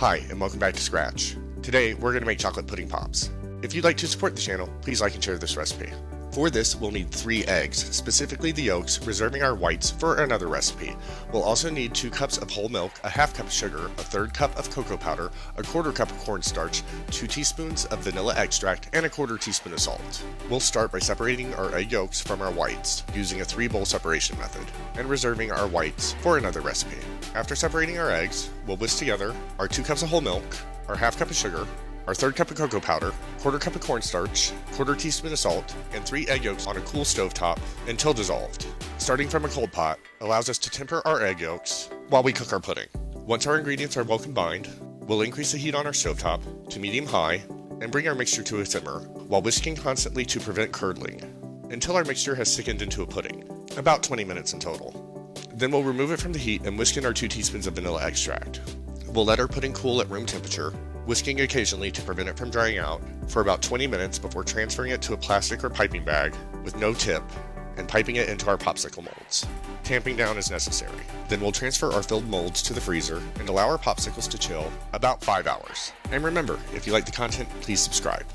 Hi, and welcome back to Scratch. Today, we're going to make chocolate pudding pops. If you'd like to support the channel, please like and share this recipe. For this, we'll need 3 eggs, specifically the yolks, reserving our whites for another recipe. We'll also need 2 cups of whole milk, a half cup of sugar, a third cup of cocoa powder, a quarter cup of cornstarch, 2 teaspoons of vanilla extract, and a quarter teaspoon of salt. We'll start by separating our egg yolks from our whites, using a 3-bowl separation method, and reserving our whites for another recipe. After separating our eggs, we'll whisk together our 2 cups of whole milk, our half cup of sugar, our third cup of cocoa powder, quarter cup of cornstarch, quarter teaspoon of salt, and 3 egg yolks on a cool stovetop until dissolved. Starting from a cold pot allows us to temper our egg yolks while we cook our pudding. Once our ingredients are well combined, we'll increase the heat on our stovetop to medium-high and bring our mixture to a simmer while whisking constantly to prevent curdling until our mixture has thickened into a pudding, about 20 minutes in total. Then we'll remove it from the heat and whisk in our 2 teaspoons of vanilla extract. We'll let our pudding cool at room temperature, whisking occasionally to prevent it from drying out, for about 20 minutes before transferring it to a plastic or piping bag with no tip and piping it into our popsicle molds. Tamping down is necessary. Then we'll transfer our filled molds to the freezer and allow our popsicles to chill about 5 hours. And remember, if you like the content, please subscribe.